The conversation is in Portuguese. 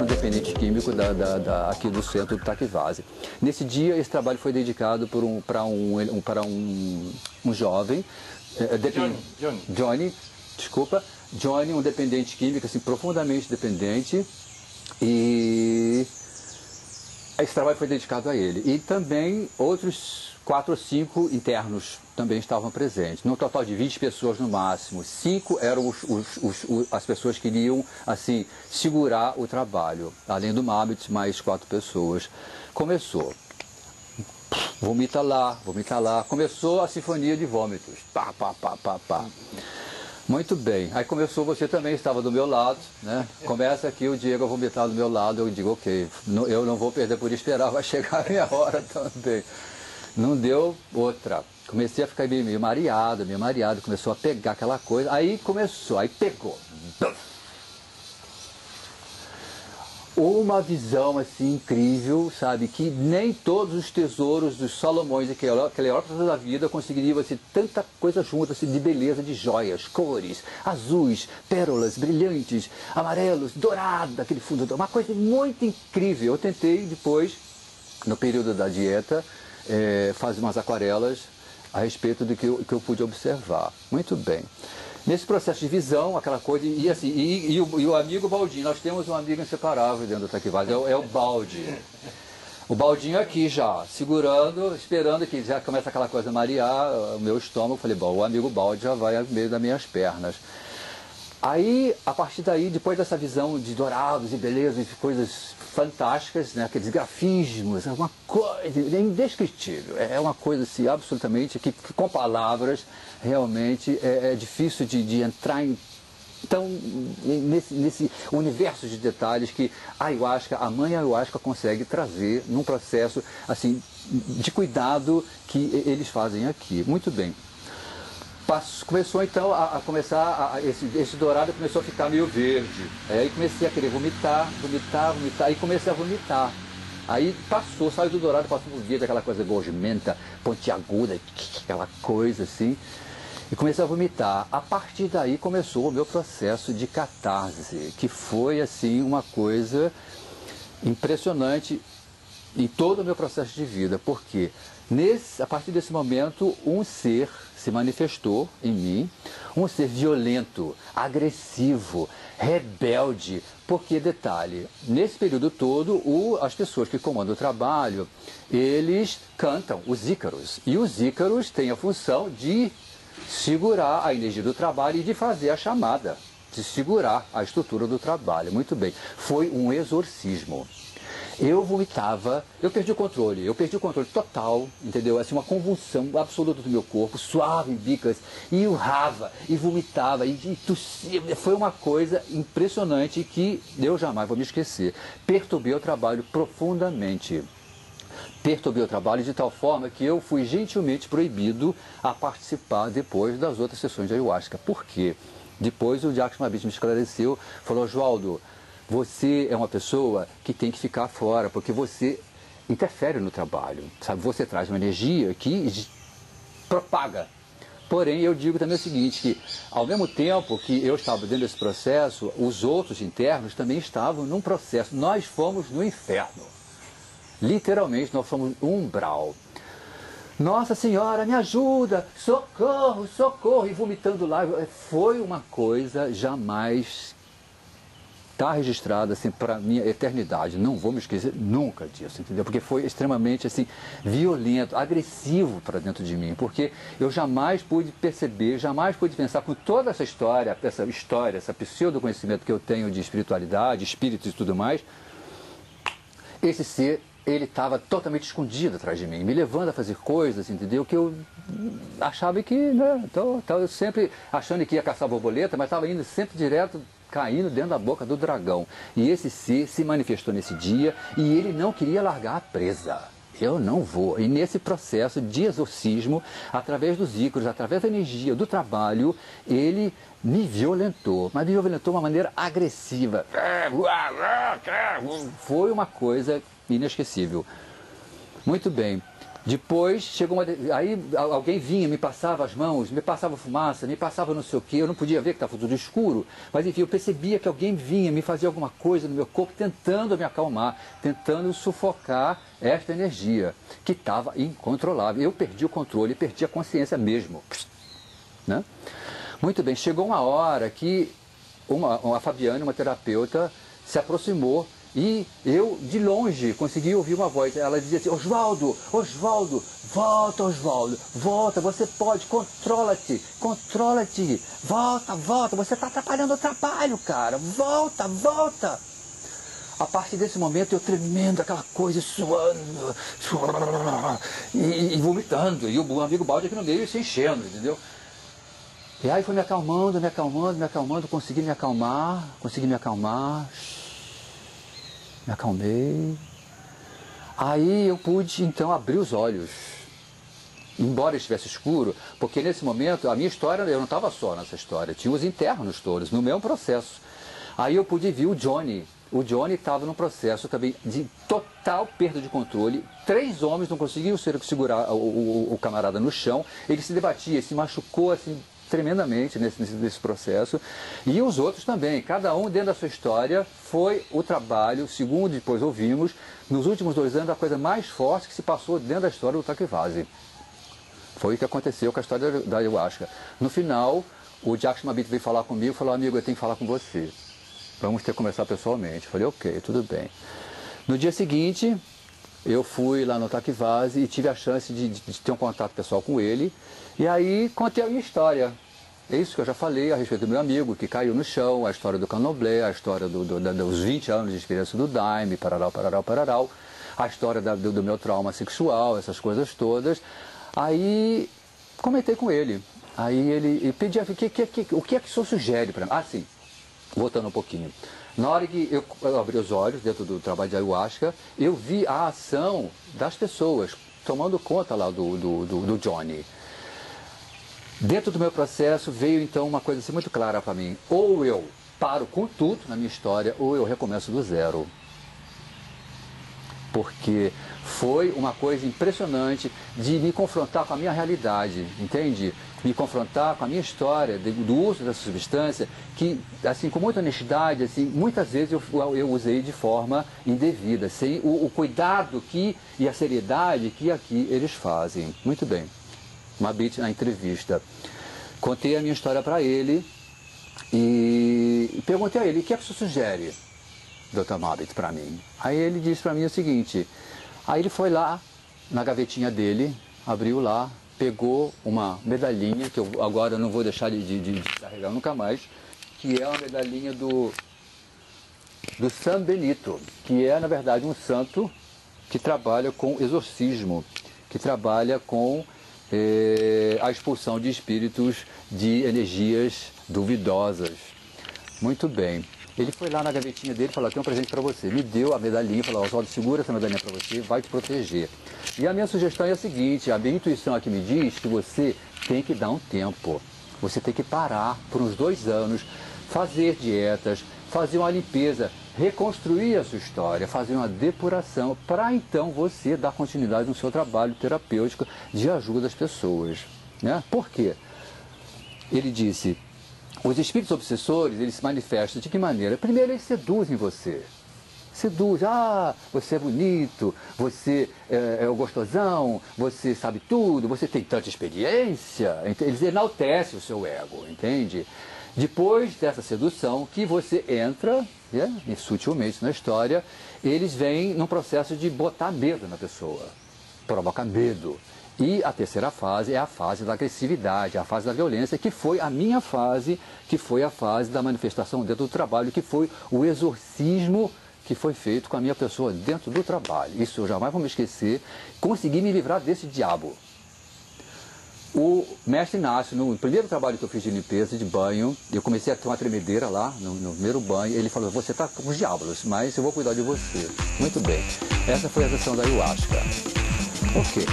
um dependente químico aqui do centro do Taquivase. Nesse dia, esse trabalho foi dedicado para um jovem, Johnny, um dependente químico, assim, profundamente dependente, e esse trabalho foi dedicado a ele. E também outros 4 ou 5 internos também estavam presentes. No total de 20 pessoas no máximo, 5 eram as pessoas que iriam, assim, segurar o trabalho. Além do Mabit, mais 4 pessoas. Começou. Vomita lá, vomita lá. Começou a sinfonia de vômitos. Pá, pá, pá, pá, pá. Muito bem. Aí começou, você também estava do meu lado, né? Começa aqui o Diego a vomitar do meu lado. Eu digo, ok, eu não vou perder por esperar, vai chegar a minha hora também. Não deu outra. Comecei a ficar meio mareado, começou a pegar aquela coisa. Aí começou, aí pegou. Uma visão assim incrível, sabe, que nem todos os tesouros dos Salomões e Cleópatra da vida conseguiriam assim, tanta coisa junta assim, de beleza, de joias, cores, azuis, pérolas, brilhantes, amarelos, dourado, aquele fundo, uma coisa muito incrível. Eu tentei depois, no período da dieta, fazer umas aquarelas a respeito do que eu pude observar. Muito bem. Nesse processo de visão, aquela coisa, e assim, e o amigo Baldinho, nós temos um amigo inseparável dentro do Taquivase, é o Baldi. O Baldinho aqui já, segurando, esperando que já começa aquela coisa a marear o meu estômago. Falei, bom, o amigo Baldi já vai no meio das minhas pernas. Aí, a partir daí, depois dessa visão de dourados e belezas e coisas fantásticas, né, aqueles grafismos, é uma coisa indescritível, é uma coisa assim, absolutamente, que com palavras realmente é difícil de entrar nesse universo de detalhes que a mãe ayahuasca consegue trazer num processo assim, de cuidado que eles fazem aqui. Muito bem. Começou então esse dourado começou a ficar meio verde. Aí comecei a querer vomitar, e comecei a vomitar. Aí passou, saiu do dourado, passou por verde, aquela coisa gosmenta, pontiaguda, aquela coisa assim. E comecei a vomitar. A partir daí começou o meu processo de catarse, que foi assim uma coisa impressionante em todo o meu processo de vida, porque a partir desse momento um ser se manifestou em mim, um ser violento, agressivo, rebelde, porque, detalhe, nesse período todo, as pessoas que comandam o trabalho, eles cantam os ícaros, e os ícaros têm a função de segurar a energia do trabalho e de fazer a chamada, de segurar a estrutura do trabalho. Muito bem, foi um exorcismo. Eu vomitava, eu perdi o controle total, entendeu? Assim, uma convulsão absoluta do meu corpo, suave em bicas, e urrava, e vomitava, e tossia. Foi uma coisa impressionante que eu jamais vou me esquecer. Perturbei o trabalho profundamente. Perturbei o trabalho de tal forma que eu fui gentilmente proibido a participar depois das outras sessões de ayahuasca. Por quê? Depois o Jacques Mabit me esclareceu, falou, Oswaldo, você é uma pessoa que tem que ficar fora, porque você interfere no trabalho, sabe? Você traz uma energia que propaga. Porém, eu digo também o seguinte, que ao mesmo tempo que eu estava dentro desse processo, os outros internos também estavam num processo. Nós fomos no inferno. Literalmente, nós fomos no umbral. Nossa Senhora, me ajuda, socorro, socorro, e vomitando lá. Foi uma coisa jamais está registrada assim, para a minha eternidade. Não vou me esquecer nunca disso, entendeu? Porque foi extremamente assim, violento, agressivo para dentro de mim. Porque eu jamais pude perceber, jamais pude pensar com toda essa história, esse pseudo-conhecimento que eu tenho de espiritualidade, espíritos e tudo mais, esse ser, ele estava totalmente escondido atrás de mim, me levando a fazer coisas, entendeu? Que eu achava que, né? Estava sempre achando que ia caçar borboleta, mas estava indo sempre direto, caindo dentro da boca do dragão. E esse ser se manifestou nesse dia e ele não queria largar a presa. Eu não vou. E nesse processo de exorcismo, através dos ícoros, através da energia do trabalho, ele me violentou, mas me violentou de uma maneira agressiva. Foi uma coisa inesquecível. Muito bem. Depois chegou aí alguém vinha, me passava as mãos, me passava fumaça, me passava não sei o quê, eu não podia ver que estava tudo escuro, mas enfim, eu percebia que alguém vinha, me fazia alguma coisa no meu corpo, tentando me acalmar, tentando sufocar esta energia, que estava incontrolável. Eu perdi o controle, perdi a consciência mesmo. Né? Muito bem, chegou uma hora que a Fabiane, uma terapeuta, se aproximou e eu, de longe, consegui ouvir uma voz. Ela dizia assim: Oswaldo, Oswaldo, volta, Oswaldo, volta, você pode, controla-te, controla-te, volta, volta, você está atrapalhando o trabalho, cara, volta, volta. A partir desse momento eu tremendo, aquela coisa, suando, e vomitando, e o amigo Balde aqui no meio se enchendo, entendeu? E aí foi me acalmando, me acalmando, me acalmando, consegui me acalmar, me acalmei. Aí eu pude então abrir os olhos, embora estivesse escuro, porque nesse momento a minha história, eu não estava só nessa história, tinha os internos todos, no mesmo processo. Aí eu pude ver o Johnny. O Johnny estava num processo também de total perda de controle. 3 homens não conseguiam segurar o camarada no chão. Ele se debatia, se machucou assim tremendamente nesse processo. E os outros também. Cada um dentro da sua história foi o trabalho, segundo depois ouvimos, nos últimos 2 anos, a coisa mais forte que se passou dentro da história do Taquivase. Foi o que aconteceu com a história da ayahuasca. No final, o Jackson Mabit veio falar comigo e falou: amigo, eu tenho que falar com você. Vamos ter que conversar pessoalmente. Eu falei: ok, tudo bem. No dia seguinte, eu fui lá no Taquivase e tive a chance de ter um contato pessoal com ele. E aí contei a minha história. É isso que eu já falei a respeito do meu amigo que caiu no chão, a história do Candomblé, a história dos 20 anos de experiência do Daime, pararau, pararau, pararau, a história do meu trauma sexual, essas coisas todas. Aí comentei com ele. Aí ele pedia: o que é que o senhor sugere para mim? Ah, sim. Voltando um pouquinho. Na hora que eu abri os olhos dentro do trabalho de ayahuasca, eu vi a ação das pessoas tomando conta lá do Johnny. Dentro do meu processo veio então uma coisa assim muito clara para mim: ou eu paro com tudo na minha história, ou eu recomeço do zero. Porque foi uma coisa impressionante de me confrontar com a minha realidade, entende? Me confrontar com a minha história do uso dessa substância, que, assim, com muita honestidade, assim, muitas vezes eu usei de forma indevida, sem o cuidado e a seriedade que aqui eles fazem. Muito bem. Mabit, na entrevista, contei a minha história para ele e perguntei a ele: o que é que você sugere, Dr. Mabit, para mim? Aí ele disse para mim o seguinte: aí ele foi lá na gavetinha dele, abriu lá, pegou uma medalhinha, que eu agora não vou deixar de carregar nunca mais, que é uma medalhinha do San Benito, que é, na verdade, um santo que trabalha com exorcismo, que trabalha com a expulsão de espíritos de energias duvidosas. Muito bem. Ele foi lá na gavetinha dele e falou: tem um presente para você. Me deu a medalhinha, falou: Oswaldo, segura essa medalhinha para você, vai te proteger. E a minha sugestão é a seguinte: a minha intuição aqui me diz que você tem que dar um tempo. Você tem que parar por uns 2 anos, fazer dietas, fazer uma limpeza, reconstruir a sua história, fazer uma depuração, para então você dar continuidade no seu trabalho terapêutico de ajuda às pessoas. Né? Por quê? Ele disse: os espíritos obsessores, eles se manifestam de que maneira? Primeiro, eles seduzem você. Seduz: ah, você é bonito, você é o gostosão, você sabe tudo, você tem tanta experiência. Eles enaltecem o seu ego, entende? Depois dessa sedução, que você entra, sutilmente na história, eles vêm num processo de botar medo na pessoa, provoca medo. E a terceira fase é a fase da agressividade, a fase da violência, que foi a minha fase, que foi a fase da manifestação dentro do trabalho, que foi o exorcismo que foi feito com a minha pessoa dentro do trabalho. Isso eu jamais vou me esquecer. Consegui me livrar desse diabo. O mestre Inácio, no primeiro trabalho que eu fiz de limpeza, de banho, eu comecei a ter uma tremedeira lá, no primeiro banho, ele falou: você está com os diabos, mas eu vou cuidar de você. Muito bem. Essa foi a sessão da ayahuasca. Ok.